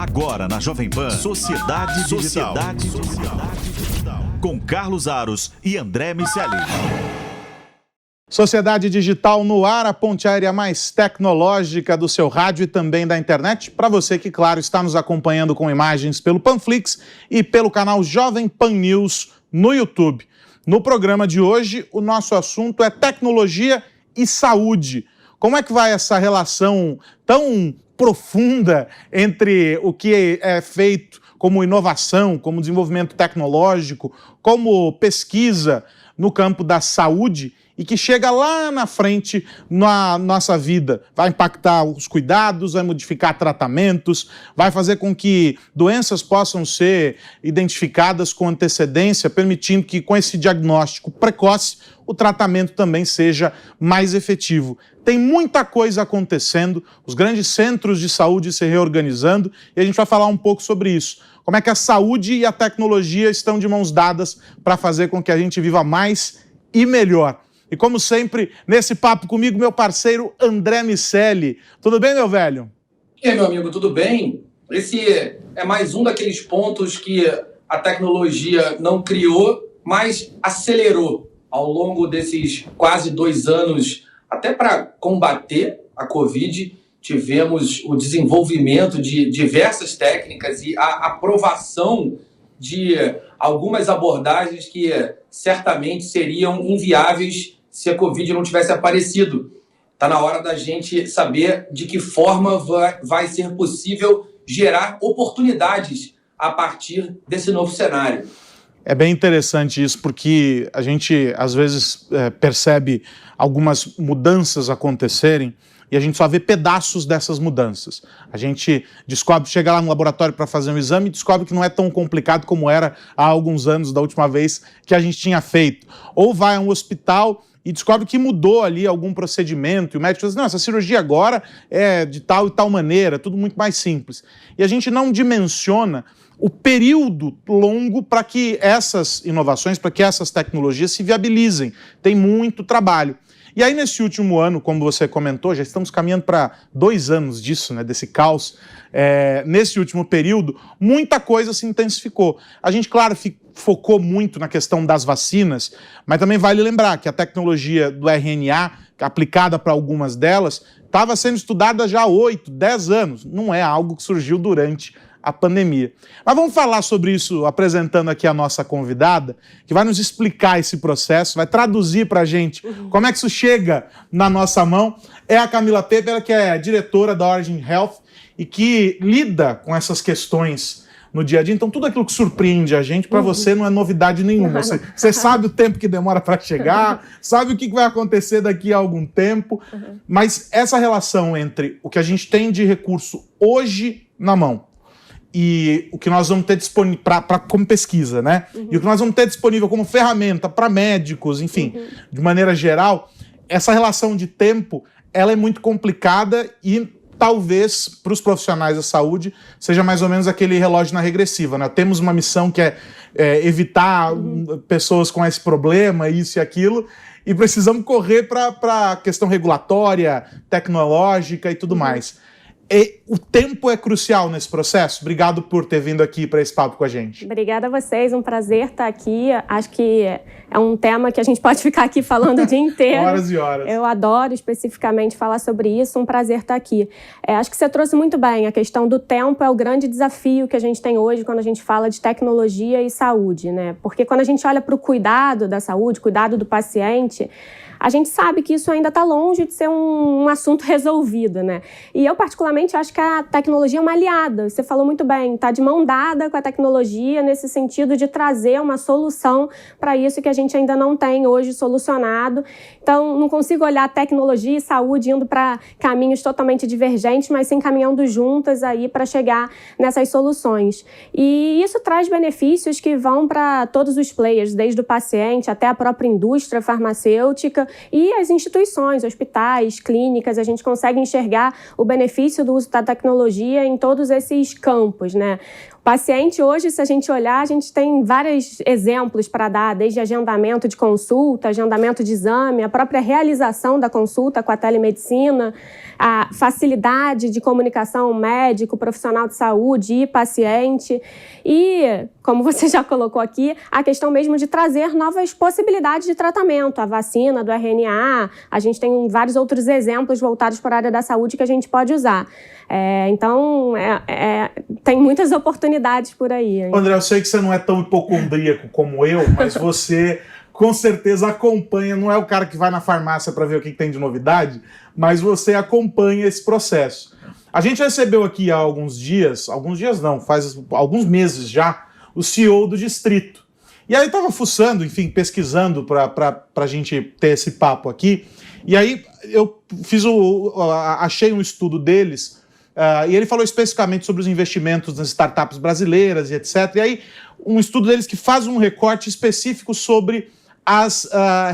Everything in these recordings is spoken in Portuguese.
Agora na Jovem Pan, Sociedade Digital. Com Carlos Aros e André Miceli. Sociedade Digital no ar, a ponte aérea mais tecnológica do seu rádio e também da internet. Para você que, claro, está nos acompanhando com imagens pelo Panflix e pelo canal Jovem Pan News no YouTube. No programa de hoje, o nosso assunto é tecnologia e saúde. Como é que vai essa relação tão profunda entre o que é feito como inovação, como desenvolvimento tecnológico, como pesquisa no campo da saúde e que chega lá na frente na nossa vida? Vai impactar os cuidados, vai modificar tratamentos, vai fazer com que doenças possam ser identificadas com antecedência, permitindo que com esse diagnóstico precoce o tratamento também seja mais efetivo. Tem muita coisa acontecendo, os grandes centros de saúde se reorganizando e a gente vai falar um pouco sobre isso. Como é que a saúde e a tecnologia estão de mãos dadas para fazer com que a gente viva mais e melhor. E como sempre, nesse papo comigo, meu parceiro André Miceli. Tudo bem, meu velho? E aí, meu amigo, tudo bem? Esse é mais um daqueles pontos que a tecnologia não criou, mas acelerou ao longo desses quase 2 anos, até para combater a Covid. Tivemos o desenvolvimento de diversas técnicas e a aprovação de algumas abordagens que certamente seriam inviáveis se a Covid não tivesse aparecido. Está na hora da gente saber de que forma vai ser possível gerar oportunidades a partir desse novo cenário. É bem interessante isso, porque a gente, às vezes, percebe algumas mudanças acontecerem e a gente só vê pedaços dessas mudanças. A gente descobre, chega lá no laboratório para fazer um exame e descobre que não é tão complicado como era há alguns anos, da última vez que a gente tinha feito. Ou vai a um hospital e descobre que mudou ali algum procedimento, e o médico diz, não, essa cirurgia agora é de tal e tal maneira, tudo muito mais simples. E a gente não dimensiona o período longo para que essas inovações, para que essas tecnologias se viabilizem. Tem muito trabalho. E aí, nesse último ano, como você comentou, já estamos caminhando para 2 anos disso, né, desse caos. Nesse último período, muita coisa se intensificou. A gente, claro, focou muito na questão das vacinas, mas também vale lembrar que a tecnologia do RNA, aplicada para algumas delas, estava sendo estudada já há 8, 10 anos. Não é algo que surgiu durante a pandemia. Mas vamos falar sobre isso apresentando aqui a nossa convidada, que vai nos explicar esse processo, vai traduzir para a gente como é que isso chega na nossa mão. É a Camila Pepe, ela que é diretora da Origin Health e que lida com essas questões no dia a dia. Então, tudo aquilo que surpreende a gente, para você não é novidade nenhuma. Você sabe o tempo que demora para chegar, sabe o que vai acontecer daqui a algum tempo, mas essa relação entre o que a gente tem de recurso hoje na mão e o que nós vamos ter disponível como pesquisa, né? E o que nós vamos ter disponível como ferramenta para médicos, enfim, de maneira geral, essa relação de tempo, ela é muito complicada e talvez para os profissionais da saúde seja mais ou menos aquele relógio na regressiva, né? Temos uma missão que é evitar pessoas com esse problema, isso e aquilo, e precisamos correr para a questão regulatória, tecnológica e tudo mais. O tempo é crucial nesse processo. Obrigado por ter vindo aqui para esse papo com a gente. Obrigada a vocês, um prazer estar aqui. Acho que é um tema que a gente pode ficar aqui falando o dia inteiro. Horas e horas. Eu adoro especificamente falar sobre isso, um prazer estar aqui. Acho que você trouxe muito bem, a questão do tempo é o grande desafio que a gente tem hoje quando a gente fala de tecnologia e saúde, né? Porque quando a gente olha para o cuidado da saúde, cuidado do paciente, a gente sabe que isso ainda está longe de ser um assunto resolvido, né? E eu, particularmente, acho que a tecnologia é uma aliada. Você falou muito bem, está de mão dada com a tecnologia nesse sentido de trazer uma solução para isso que a gente ainda não tem hoje solucionado. Então, não consigo olhar tecnologia e saúde indo para caminhos totalmente divergentes, mas sim caminhando juntas aí para chegar nessas soluções. E isso traz benefícios que vão para todos os players, desde o paciente até a própria indústria farmacêutica, e as instituições, hospitais, clínicas. A gente consegue enxergar o benefício do uso da tecnologia em todos esses campos, né? O paciente hoje, se a gente olhar, a gente tem vários exemplos para dar, desde agendamento de consulta, agendamento de exame, a própria realização da consulta com a telemedicina, a facilidade de comunicação médico, profissional de saúde e paciente. E, como você já colocou aqui, a questão mesmo de trazer novas possibilidades de tratamento, a vacina do RNA, a gente tem vários outros exemplos voltados para a área da saúde que a gente pode usar. Então, tem muitas oportunidades por aí. André, eu sei que você não é tão hipocondríaco como eu, mas você com certeza acompanha, não é o cara que vai na farmácia para ver o que tem de novidade, mas você acompanha esse processo. A gente recebeu aqui há alguns dias não, faz alguns meses já, o CEO do Distrito. E aí eu estava fuçando, enfim, pesquisando para a gente ter esse papo aqui, e aí eu achei um estudo deles, e ele falou especificamente sobre os investimentos nas startups brasileiras e etc. E aí um estudo deles que faz um recorte específico sobre as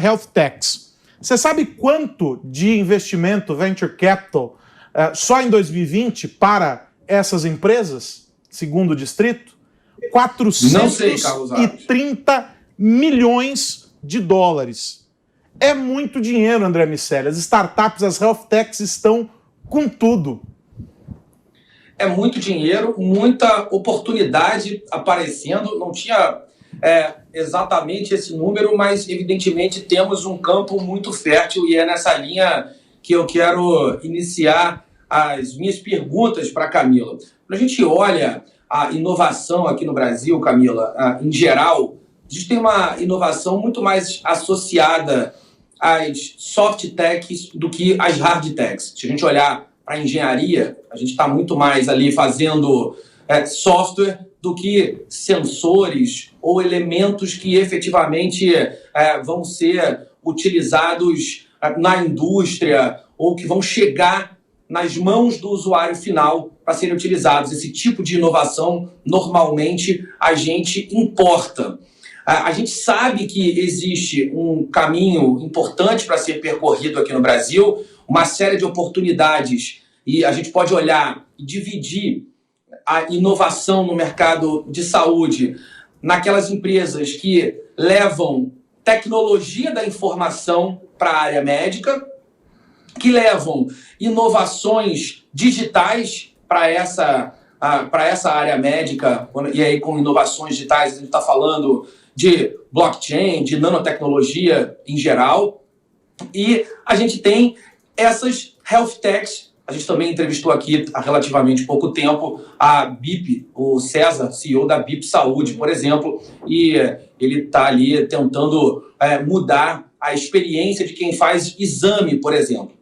health techs. Você sabe quanto de investimento venture capital só em 2020 para essas empresas, segundo o Distrito? 430 milhões de dólares. É muito dinheiro, André Miceli. As startups, as health techs estão com tudo. É muito dinheiro, muita oportunidade aparecendo. Não tinha exatamente esse número, mas evidentemente temos um campo muito fértil e é nessa linha que eu quero iniciar as minhas perguntas para a Camila. Quando a gente olha a inovação aqui no Brasil, Camila, em geral, a gente tem uma inovação muito mais associada às soft techs do que às hard techs. Se a gente olhar para a engenharia, a gente está muito mais ali fazendo software do que sensores ou elementos que efetivamente vão ser utilizados na indústria ou que vão chegar nas mãos do usuário final para serem utilizados. Esse tipo de inovação, normalmente, a gente importa. A gente sabe que existe um caminho importante para ser percorrido aqui no Brasil, uma série de oportunidades, e a gente pode olhar e dividir a inovação no mercado de saúde naquelas empresas que levam tecnologia da informação para a área médica, que levam inovações digitais para essa área médica, e aí com inovações digitais a gente está falando de blockchain, de nanotecnologia em geral, e a gente tem essas health techs. A gente também entrevistou aqui há relativamente pouco tempo a BIP, o César, CEO da BIP Saúde, por exemplo, e ele está ali tentando mudar a experiência de quem faz exame, por exemplo.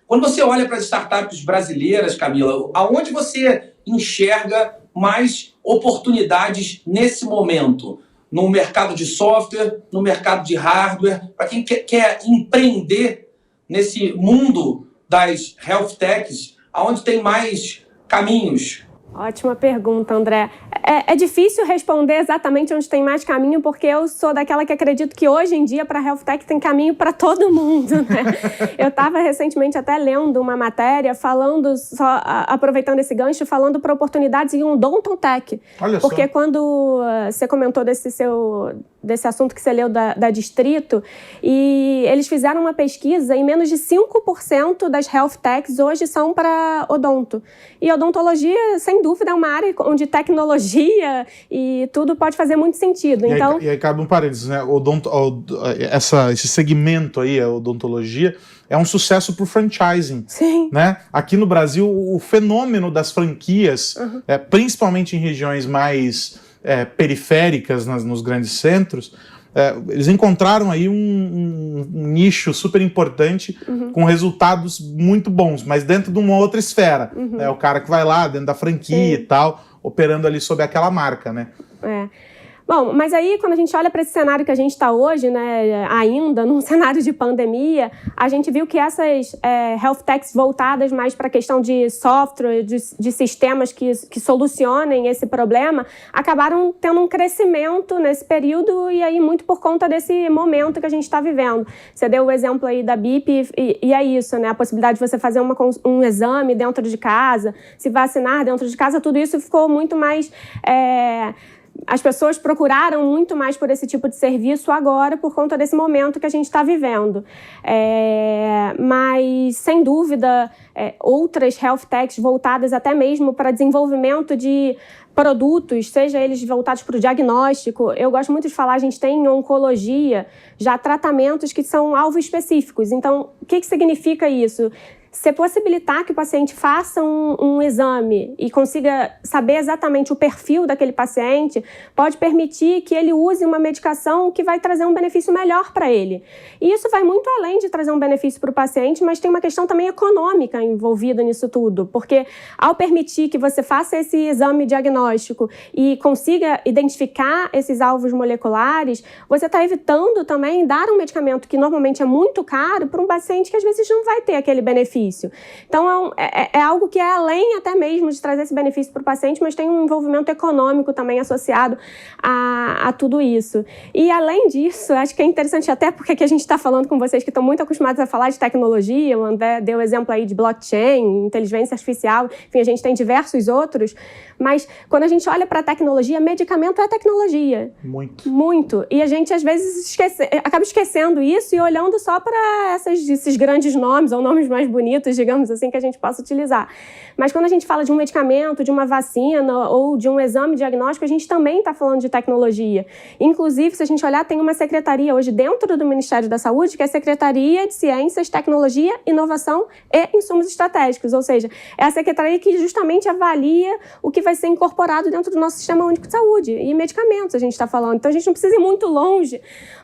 Quando você olha para as startups brasileiras, Camila, aonde você enxerga mais oportunidades nesse momento? No mercado de software, no mercado de hardware, para quem quer empreender nesse mundo das health techs, aonde tem mais caminhos? Ótima pergunta, André. É difícil responder exatamente onde tem mais caminho, porque eu sou daquela que acredito que hoje em dia para a Health Tech tem caminho para todo mundo, né? Eu estava recentemente até lendo uma matéria falando, aproveitando esse gancho, falando para oportunidades em Odontotech. Olha porque só. Quando você comentou desse assunto que você leu da Distrito, e eles fizeram uma pesquisa e menos de 5% das Health Techs hoje são para odonto. E odontologia, sem dúvida, é uma área onde tecnologia e tudo pode fazer muito sentido. Então... E aí cabe um parênteses, né? Esse segmento aí, a odontologia, é um sucesso por franchising. Sim. Né? Aqui no Brasil, o fenômeno das franquias, principalmente em regiões mais periféricas, nos grandes centros, eles encontraram aí um nicho super importante com resultados muito bons, mas dentro de uma outra esfera. O cara que vai lá dentro da franquia e tal, operando ali sob aquela marca, né? Bom, mas aí quando a gente olha para esse cenário que a gente está hoje, né, ainda num cenário de pandemia, a gente viu que essas health techs voltadas mais para a questão de software, de sistemas que solucionem esse problema, acabaram tendo um crescimento nesse período e aí muito por conta desse momento que a gente está vivendo. Você deu o exemplo aí da BIP e é isso, né, a possibilidade de você fazer um exame dentro de casa, se vacinar dentro de casa, tudo isso ficou muito mais... As pessoas procuraram muito mais por esse tipo de serviço agora por conta desse momento que a gente está vivendo. Mas, sem dúvida, outras health techs voltadas até mesmo para desenvolvimento de produtos, seja eles voltados para o diagnóstico. Eu gosto muito de falar, a gente tem em oncologia já tratamentos que são alvos específicos. Então, o que significa isso? Você possibilitar que o paciente faça um exame e consiga saber exatamente o perfil daquele paciente pode permitir que ele use uma medicação que vai trazer um benefício melhor para ele. E isso vai muito além de trazer um benefício para o paciente, mas tem uma questão também econômica envolvida nisso tudo, porque ao permitir que você faça esse exame diagnóstico e consiga identificar esses alvos moleculares, você está evitando também dar um medicamento que normalmente é muito caro para um paciente que às vezes não vai ter aquele benefício. Então, é algo que é além até mesmo de trazer esse benefício para o paciente, mas tem um envolvimento econômico também associado a tudo isso. E, além disso, acho que é interessante até porque aqui a gente está falando com vocês que estão muito acostumados a falar de tecnologia, o André deu exemplo aí de blockchain, inteligência artificial, enfim, a gente tem diversos outros, mas quando a gente olha para a tecnologia, medicamento é tecnologia. Muito. Muito. E a gente, às vezes, acaba esquecendo isso e olhando só para esses grandes nomes, ou nomes mais bonitos, digamos assim, que a gente possa utilizar. Mas quando a gente fala de um medicamento, de uma vacina ou de um exame diagnóstico, a gente também está falando de tecnologia. Inclusive, se a gente olhar, tem uma secretaria hoje dentro do Ministério da Saúde, que é a Secretaria de Ciências, Tecnologia, Inovação e Insumos Estratégicos, ou seja, é a secretaria que justamente avalia o que vai ser incorporado dentro do nosso Sistema Único de Saúde e medicamentos, a gente está falando. Então, a gente não precisa ir muito longe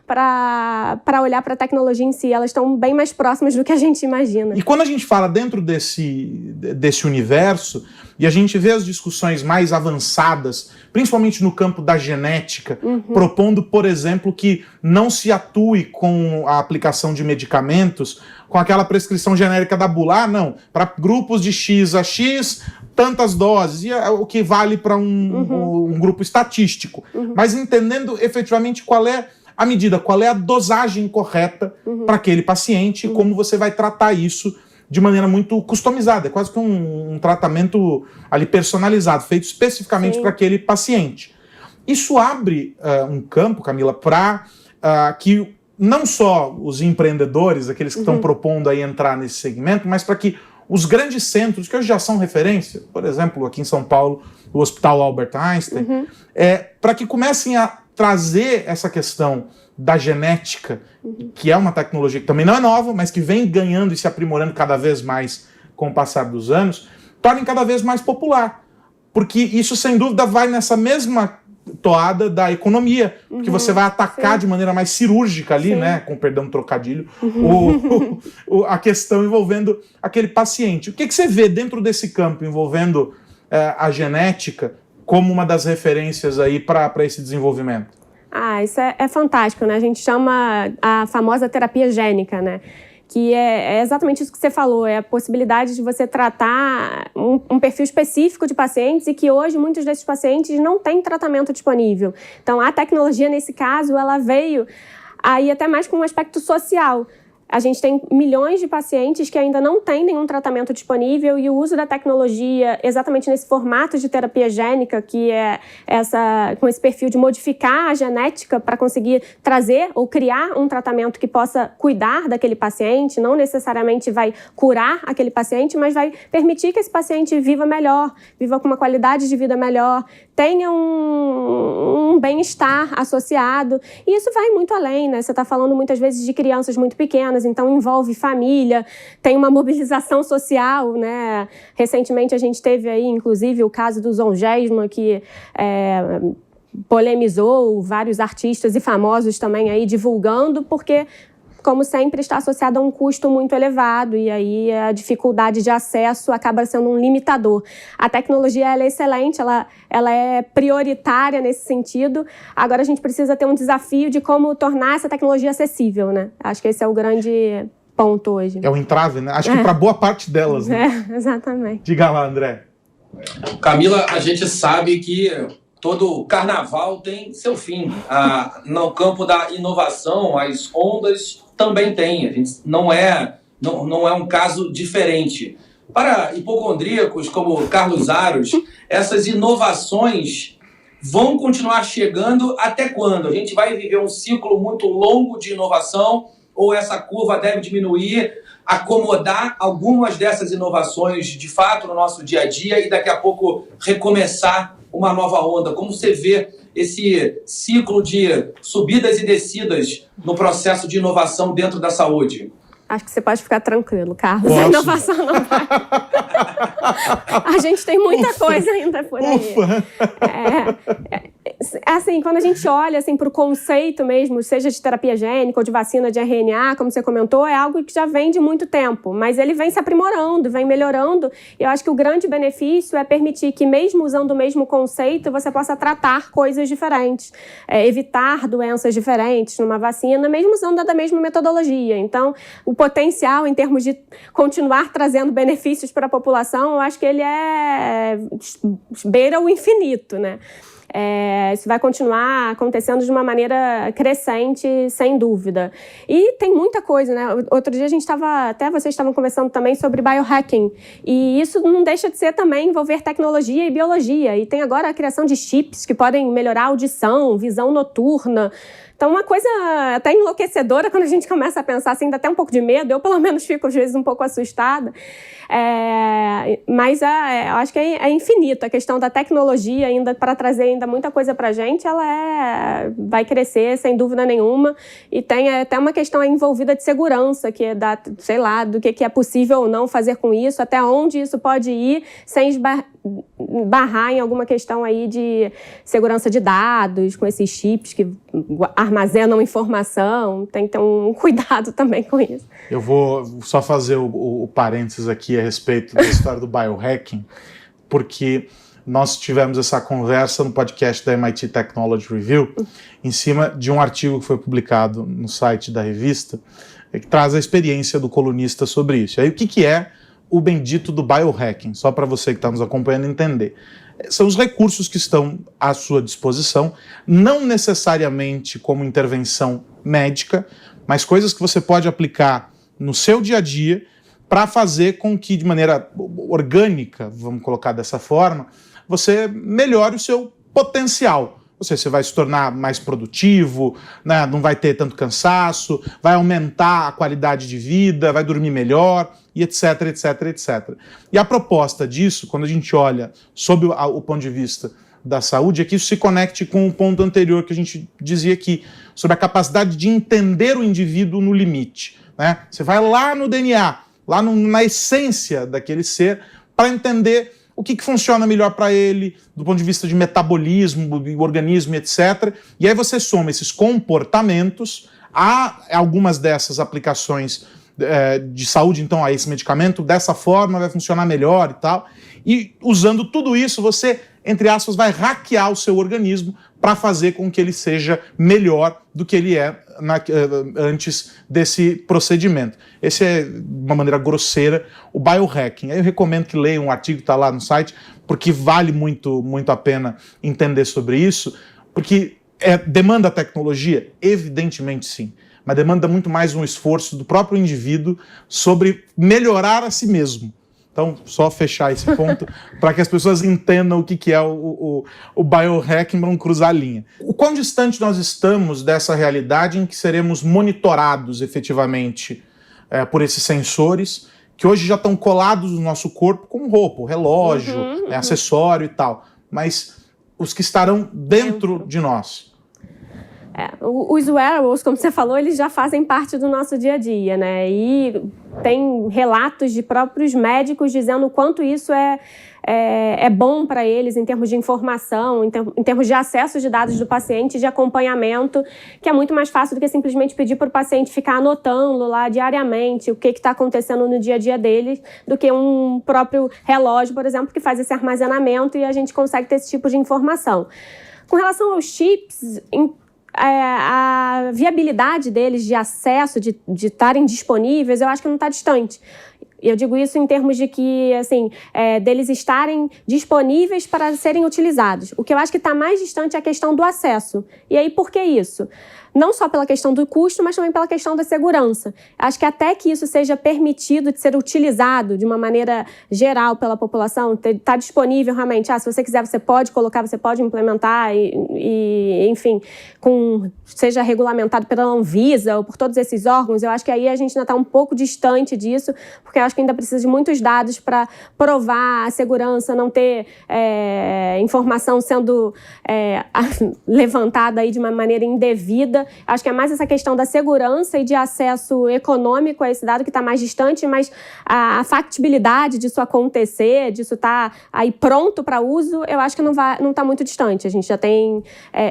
para olhar para a tecnologia em si, elas estão bem mais próximas do que a gente imagina. E quando a gente fala dentro desse universo, e a gente vê as discussões mais avançadas, principalmente no campo da genética, propondo, por exemplo, que não se atue com a aplicação de medicamentos com aquela prescrição genérica da bula, não, para grupos de X a X, tantas doses, e o que vale para um grupo estatístico. Mas entendendo efetivamente qual é a medida, qual é a dosagem correta para aquele paciente e como você vai tratar isso de maneira muito customizada. É quase que um tratamento ali personalizado, feito especificamente para aquele paciente. Isso abre um campo, Camila, para que não só os empreendedores, aqueles que estão propondo aí entrar nesse segmento, mas para que os grandes centros, que hoje já são referência, por exemplo, aqui em São Paulo, o Hospital Albert Einstein, para que comecem a trazer essa questão da genética, que é uma tecnologia que também não é nova, mas que vem ganhando e se aprimorando cada vez mais com o passar dos anos, tornem cada vez mais popular. Porque isso, sem dúvida, vai nessa mesma toada da economia, porque você vai atacar de maneira mais cirúrgica ali, né, com perdão do trocadilho, a questão envolvendo aquele paciente. O que você vê dentro desse campo envolvendo a genética como uma das referências aí para esse desenvolvimento? Isso é fantástico, né? A gente chama a famosa terapia gênica, né? Que é exatamente isso que você falou, é a possibilidade de você tratar um perfil específico de pacientes e que hoje muitos desses pacientes não têm tratamento disponível. Então, a tecnologia, nesse caso, ela veio aí até mais com um aspecto social. A gente tem milhões de pacientes que ainda não têm nenhum tratamento disponível e o uso da tecnologia exatamente nesse formato de terapia gênica, que é com esse perfil de modificar a genética para conseguir trazer ou criar um tratamento que possa cuidar daquele paciente, não necessariamente vai curar aquele paciente, mas vai permitir que esse paciente viva melhor, viva com uma qualidade de vida melhor, tenha um bem-estar associado. E isso vai muito além, né? Você está falando muitas vezes de crianças muito pequenas, então envolve família, tem uma mobilização social, né? Recentemente a gente teve aí, inclusive, o caso do Zolgensma, que polemizou vários artistas e famosos também aí divulgando, porque como sempre, está associado a um custo muito elevado e aí a dificuldade de acesso acaba sendo um limitador. A tecnologia ela é excelente, ela é prioritária nesse sentido. Agora a gente precisa ter um desafio de como tornar essa tecnologia acessível, né? Acho que esse é o grande ponto hoje. É o entrave, né? Acho que para boa parte delas, né? Exatamente. Diga lá, André. Camila, a gente sabe que todo carnaval tem seu fim. No campo da inovação, as ondas também têm. A gente não é um caso diferente. Para hipocondríacos como Carlos Aros, essas inovações vão continuar chegando até quando? A gente vai viver um ciclo muito longo de inovação ou essa curva deve diminuir, acomodar algumas dessas inovações de fato no nosso dia a dia e daqui a pouco recomeçar uma nova onda? Como você vê esse ciclo de subidas e descidas no processo de inovação dentro da saúde? Acho que você pode ficar tranquilo, Carlos. Posso? A inovação não vai. A gente tem muita coisa ainda por aí. Assim, quando a gente olha assim, para o conceito mesmo, seja de terapia gênica ou de vacina de RNA, como você comentou, é algo que já vem de muito tempo, mas ele vem se aprimorando, vem melhorando. E eu acho que o grande benefício é permitir que, mesmo usando o mesmo conceito, você possa tratar coisas diferentes, evitar doenças diferentes numa vacina, mesmo usando a mesma metodologia. Então, o potencial em termos de continuar trazendo benefícios para a população, eu acho que ele beira o infinito, né? Isso vai continuar acontecendo de uma maneira crescente, sem dúvida. E tem muita coisa, né? Outro dia vocês estavam conversando também sobre biohacking. E isso não deixa de ser também envolver tecnologia e biologia. E tem agora a criação de chips que podem melhorar a audição, visão noturna. Então, uma coisa até enlouquecedora quando a gente começa a pensar, assim, dá até um pouco de medo. Eu, pelo menos, fico, às vezes, um pouco assustada. Mas eu acho que é infinito. A questão da tecnologia, ainda para trazer ainda muita coisa para a gente, ela vai crescer, sem dúvida nenhuma. E tem até uma questão envolvida de segurança, que é do que é possível ou não fazer com isso, até onde isso pode ir, sem esbarrar em alguma questão aí de segurança de dados, com esses chips que armazenam informação. Tem que ter um cuidado também com isso. Eu vou só fazer o parênteses aqui a respeito da história do biohacking, porque nós tivemos essa conversa no podcast da MIT Technology Review, em cima de um artigo que foi publicado no site da revista, que traz a experiência do colunista sobre isso. E aí, o que é o bendito do biohacking? Só para você que está nos acompanhando entender. São os recursos que estão à sua disposição, não necessariamente como intervenção médica, mas coisas que você pode aplicar no seu dia a dia para fazer com que, de maneira orgânica, vamos colocar dessa forma, você melhore o seu potencial. Ou seja, você vai se tornar mais produtivo, né, não vai ter tanto cansaço, vai aumentar a qualidade de vida, vai dormir melhor, e etc, etc, etc. E a proposta disso, quando a gente olha sob o ponto de vista da saúde, é que isso se conecte com o ponto anterior que a gente dizia aqui, sobre a capacidade de entender o indivíduo no limite, né? Você vai lá no DNA, lá na essência daquele ser, para entender o que funciona melhor para ele, do ponto de vista de metabolismo, do organismo, etc. E aí você soma esses comportamentos a algumas dessas aplicações de saúde, então, a esse medicamento, dessa forma vai funcionar melhor e tal. E usando tudo isso, você, entre aspas, vai hackear o seu organismo para fazer com que ele seja melhor do que ele é antes desse procedimento. Esse é, de uma maneira grosseira, o biohacking. Aí eu recomendo que leiam um artigo que está lá no site, porque vale muito, muito a pena entender sobre isso, porque demanda tecnologia? Evidentemente sim, mas demanda muito mais um esforço do próprio indivíduo sobre melhorar a si mesmo. Então, só fechar esse ponto para que as pessoas entendam o que é o biohacking, para não cruzar a linha. O quão distante nós estamos dessa realidade em que seremos monitorados efetivamente por esses sensores, que hoje já estão colados no nosso corpo como roupa, relógio, acessório e tal, mas os que estarão dentro de nós. Os wearables, como você falou, eles já fazem parte do nosso dia a dia, né? E tem relatos de próprios médicos dizendo o quanto isso é é bom para eles em termos de informação, em termos de acesso de dados do paciente, de acompanhamento, que é muito mais fácil do que simplesmente pedir para o paciente ficar anotando lá diariamente o que está acontecendo no dia a dia deles, do que um próprio relógio, por exemplo, que faz esse armazenamento e a gente consegue ter esse tipo de informação. Com relação aos chips, a viabilidade deles de acesso, de estarem disponíveis, eu acho que não está distante. Eu digo isso em termos de que, assim, deles estarem disponíveis para serem utilizados. O que eu acho que está mais distante é a questão do acesso. E aí, por que isso? Não só pela questão do custo, mas também pela questão da segurança. Acho que até que isso seja permitido de ser utilizado de uma maneira geral pela população, está disponível realmente. Se você quiser, você pode colocar, você pode implementar e enfim, seja regulamentado pela Anvisa ou por todos esses órgãos. Eu acho que aí a gente ainda está um pouco distante disso, porque eu acho que ainda precisa de muitos dados para provar a segurança, não ter informação sendo levantada aí de uma maneira indevida. Acho que é mais essa questão da segurança e de acesso econômico a esse dado que está mais distante, mas a factibilidade disso acontecer, disso estar aí pronto para uso, eu acho que não está muito distante. A gente já tem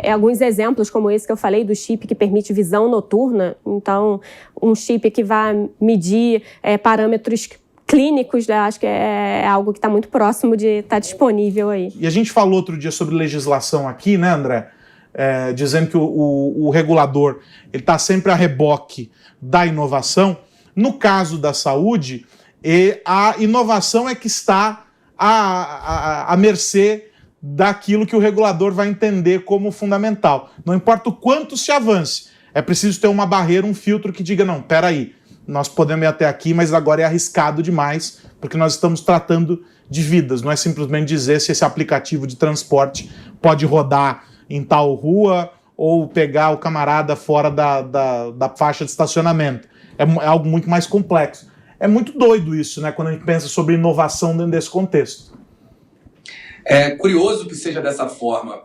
alguns exemplos como esse que eu falei, do chip que permite visão noturna. Então, um chip que vai medir parâmetros clínicos, né? Acho que é algo que está muito próximo de estar disponível aí. E a gente falou outro dia sobre legislação aqui, né, André? Dizendo que o regulador está sempre a reboque da inovação. No caso da saúde, a inovação é que está à mercê daquilo que o regulador vai entender como fundamental. Não importa o quanto se avance, é preciso ter uma barreira, um filtro que diga, não, peraí, nós podemos ir até aqui, mas agora é arriscado demais, porque nós estamos tratando de vidas, não é simplesmente dizer se esse aplicativo de transporte pode rodar em tal rua ou pegar o camarada fora da faixa de estacionamento. É algo muito mais complexo. É muito doido isso, né, quando a gente pensa sobre inovação dentro desse contexto. É curioso que seja dessa forma.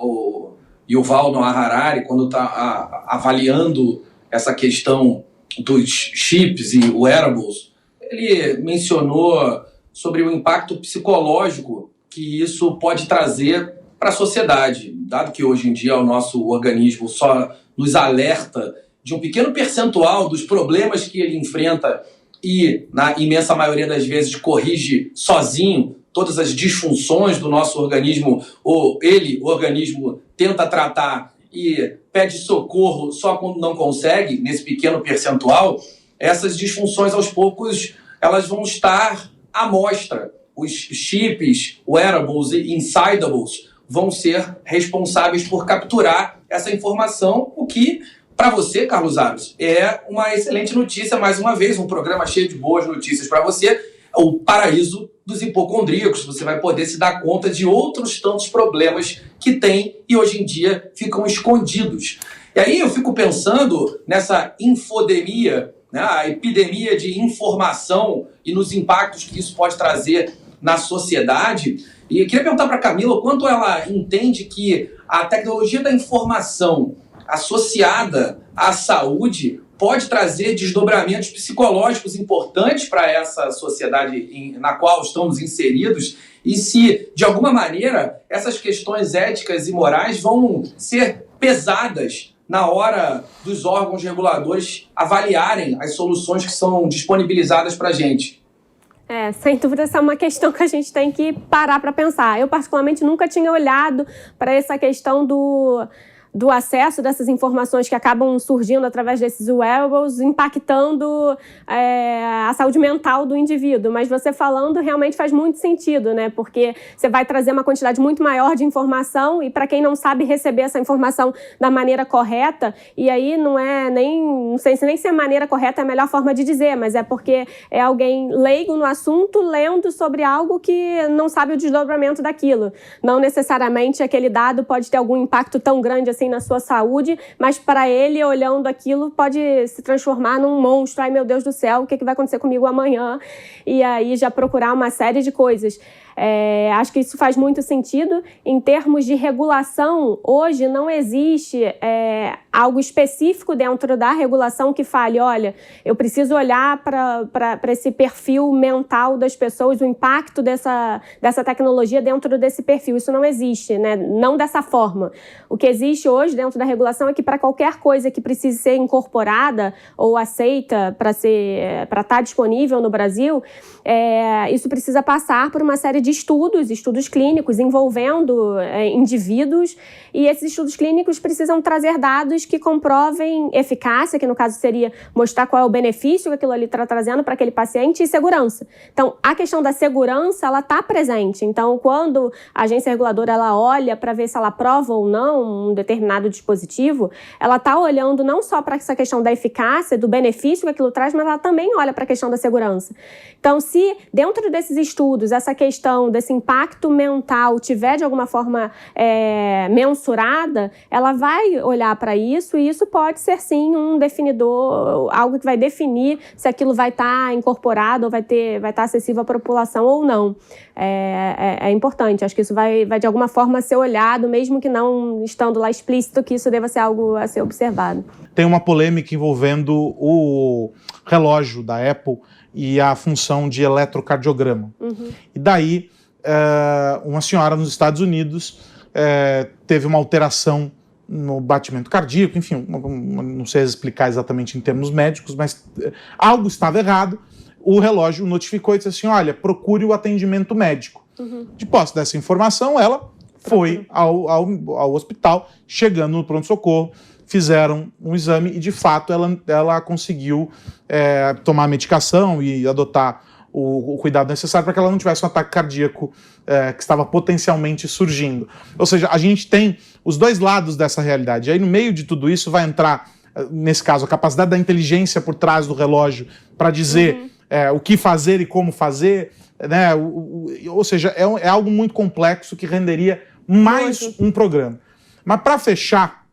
O Yuval Noah Harari, quando está avaliando essa questão dos chips e wearables, ele mencionou sobre o impacto psicológico que isso pode trazer para a sociedade, dado que hoje em dia o nosso organismo só nos alerta de um pequeno percentual dos problemas que ele enfrenta e, na imensa maioria das vezes, corrige sozinho todas as disfunções do nosso organismo, ou o organismo, tenta tratar e pede socorro só quando não consegue, nesse pequeno percentual, essas disfunções, aos poucos, elas vão estar à mostra. Os chips, wearables e insidables vão ser responsáveis por capturar essa informação, o que, para você, Carlos Aros, é uma excelente notícia, mais uma vez, um programa cheio de boas notícias para você, o paraíso dos hipocondríacos. Você vai poder se dar conta de outros tantos problemas que tem e hoje em dia ficam escondidos. E aí eu fico pensando nessa infodemia, né, a epidemia de informação e nos impactos que isso pode trazer na sociedade. E eu queria perguntar para a Camila o quanto ela entende que a tecnologia da informação associada à saúde pode trazer desdobramentos psicológicos importantes para essa sociedade na qual estamos inseridos e se, de alguma maneira, essas questões éticas e morais vão ser pesadas na hora dos órgãos reguladores avaliarem as soluções que são disponibilizadas para a gente. Sem dúvida, essa é uma questão que a gente tem que parar para pensar. Eu, particularmente, nunca tinha olhado para essa questão do acesso dessas informações que acabam surgindo através desses wearables, impactando a saúde mental do indivíduo. Mas você falando realmente faz muito sentido, né? Porque você vai trazer uma quantidade muito maior de informação e para quem não sabe receber essa informação da maneira correta, e aí não sei se a maneira correta é a melhor forma de dizer, mas é porque é alguém leigo no assunto lendo sobre algo que não sabe o desdobramento daquilo. Não necessariamente aquele dado pode ter algum impacto tão grande assim na sua saúde, mas para ele, olhando aquilo, pode se transformar num monstro. Ai, meu Deus do céu, o que vai acontecer comigo amanhã? E aí já procurar uma série de coisas. Acho que isso faz muito sentido. Em termos de regulação, hoje não existe algo específico dentro da regulação que fale, olha, eu preciso olhar para esse perfil mental das pessoas, o impacto dessa tecnologia dentro desse perfil. Isso não existe, né? Não dessa forma. O que existe hoje dentro da regulação é que para qualquer coisa que precise ser incorporada ou aceita para estar disponível no Brasil, isso precisa passar por uma série de estudos clínicos envolvendo indivíduos, e esses estudos clínicos precisam trazer dados que comprovem eficácia, que no caso seria mostrar qual é o benefício que aquilo ali está trazendo para aquele paciente, e segurança. Então, a questão da segurança, ela está presente. Então, quando a agência reguladora ela olha para ver se ela aprova ou não um determinado dispositivo, ela está olhando não só para essa questão da eficácia, do benefício que aquilo traz, mas ela também olha para a questão da segurança. Então, se dentro desses estudos essa questão desse impacto mental tiver de alguma forma mensurada, ela vai olhar para isso, e isso pode ser sim um definidor, algo que vai definir se aquilo vai estar incorporado ou vai estar acessível à população ou não. É importante, acho que isso vai de alguma forma ser olhado, mesmo que não estando lá explícito que isso deva ser algo a ser observado. Tem uma polêmica envolvendo o relógio da Apple e a função de eletrocardiograma. Uhum. E daí, uma senhora nos Estados Unidos teve uma alteração no batimento cardíaco, enfim, não sei explicar exatamente em termos médicos, mas algo estava errado. O relógio notificou e disse assim, olha, procure o atendimento médico. Uhum. De posse dessa informação, ela foi ao hospital, chegando no pronto-socorro, fizeram um exame e, de fato, ela conseguiu tomar a medicação e adotar o cuidado necessário para que ela não tivesse um ataque cardíaco que estava potencialmente surgindo. Ou seja, a gente tem os dois lados dessa realidade. E aí, no meio de tudo isso, vai entrar, nesse caso, a capacidade da inteligência por trás do relógio para dizer o que fazer e como fazer, né? Ou seja, é algo muito complexo que renderia mais um programa. Mas para fechar,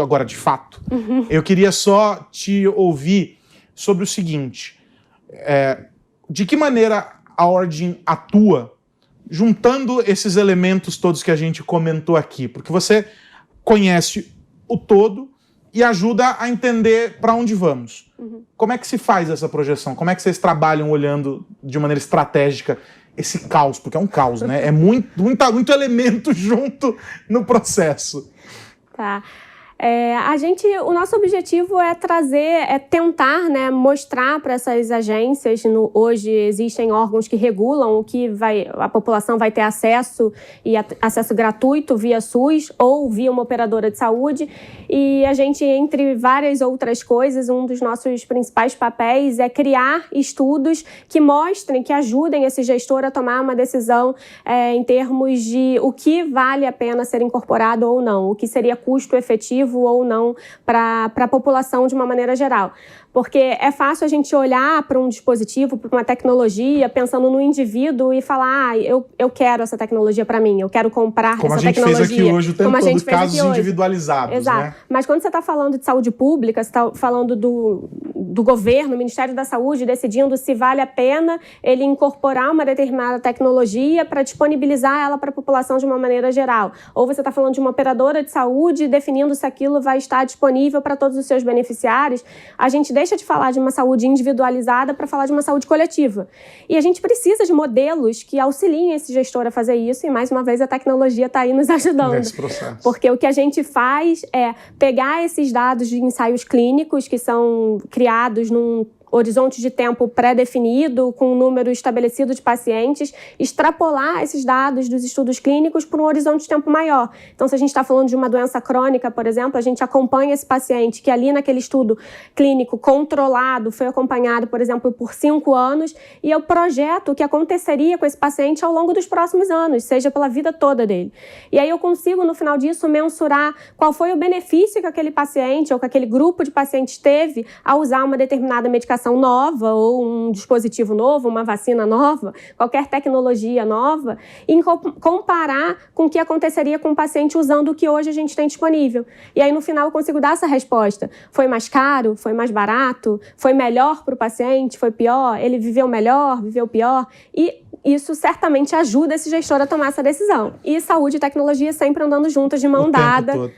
agora de fato, eu queria só te ouvir sobre o seguinte, de que maneira a Origin atua juntando esses elementos todos que a gente comentou aqui, porque você conhece o todo e ajuda a entender para onde vamos. Uhum. Como é que se faz essa projeção? Como é que vocês trabalham olhando de maneira estratégica esse caos? Porque é um caos, né? É muito elemento junto no processo. Tá. O nosso objetivo é tentar, né, mostrar para essas agências, hoje existem órgãos que regulam o que a população vai ter acesso, e acesso gratuito via SUS ou via uma operadora de saúde, e a gente, entre várias outras coisas, um dos nossos principais papéis é criar estudos que mostrem, que ajudem esse gestor a tomar uma decisão em termos de o que vale a pena ser incorporado ou não, o que seria custo efetivo ou não para a população de uma maneira geral. Porque é fácil a gente olhar para um dispositivo, para uma tecnologia, pensando no indivíduo e falar, eu quero essa tecnologia para mim, eu quero comprar essa tecnologia. Como a gente fez aqui hoje, o tempo todo, casos individualizados. Exato. Né? Mas quando você está falando de saúde pública, você está falando do governo, Ministério da Saúde, decidindo se vale a pena ele incorporar uma determinada tecnologia para disponibilizar ela para a população de uma maneira geral. Ou você está falando de uma operadora de saúde definindo se aquilo vai estar disponível para todos os seus beneficiários, a gente deixa de falar de uma saúde individualizada para falar de uma saúde coletiva. E a gente precisa de modelos que auxiliem esse gestor a fazer isso, e mais uma vez a tecnologia está aí nos ajudando. Nesse processo. Porque o que a gente faz é pegar esses dados de ensaios clínicos que são criados num horizonte de tempo pré-definido, com um número estabelecido de pacientes, extrapolar esses dados dos estudos clínicos por um horizonte de tempo maior. Então, se a gente está falando de uma doença crônica, por exemplo, a gente acompanha esse paciente que ali naquele estudo clínico controlado foi acompanhado, por exemplo, por 5 anos, e eu projeto o que aconteceria com esse paciente ao longo dos próximos anos, seja pela vida toda dele. E aí eu consigo, no final disso, mensurar qual foi o benefício que aquele paciente ou que aquele grupo de pacientes teve ao usar uma determinada medicação nova ou um dispositivo novo, uma vacina nova, qualquer tecnologia nova, e comparar com o que aconteceria com o paciente usando o que hoje a gente tem disponível. E aí, no final, eu consigo dar essa resposta. Foi mais caro? Foi mais barato? Foi melhor para o paciente? Foi pior? Ele viveu melhor? Viveu pior? E isso certamente ajuda esse gestor a tomar essa decisão. E saúde e tecnologia sempre andando juntas, de mão dada.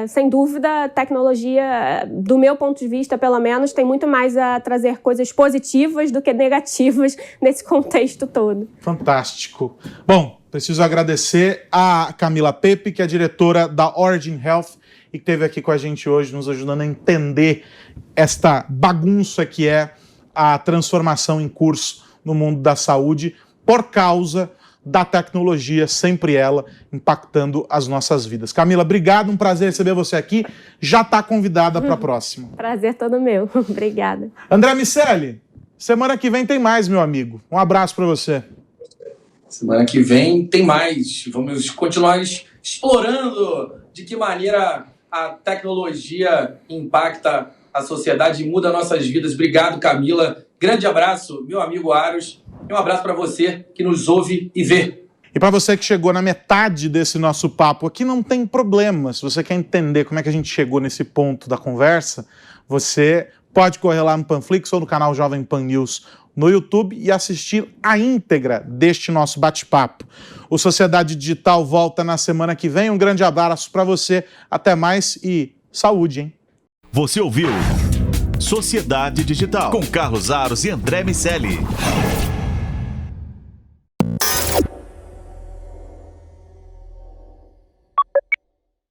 Sem dúvida, tecnologia, do meu ponto de vista, pelo menos, tem muito mais a trazer coisas positivas do que negativas nesse contexto todo. Fantástico. Bom, preciso agradecer a Camila Pepe, que é diretora da Origin Health e que esteve aqui com a gente hoje, nos ajudando a entender esta bagunça que é a transformação em curso no mundo da saúde por causa da tecnologia, sempre ela impactando as nossas vidas. Camila, obrigado, um prazer receber você aqui. Já está convidada para a próxima. Prazer todo meu. Obrigada. André Miceli, semana que vem tem mais, meu amigo. Um abraço para você. Semana que vem tem mais. Vamos continuar explorando de que maneira a tecnologia impacta a sociedade e muda nossas vidas. Obrigado, Camila. Grande abraço, meu amigo Aros. E um abraço para você que nos ouve e vê. E para você que chegou na metade desse nosso papo aqui, não tem problema. Se você quer entender como é que a gente chegou nesse ponto da conversa, você pode correr lá no Panflix ou no canal Jovem Pan News no YouTube e assistir a íntegra deste nosso bate-papo. O Sociedade Digital volta na semana que vem. Um grande abraço para você. Até mais e saúde, hein? Você ouviu Sociedade Digital com Carlos Aros e André Miceli.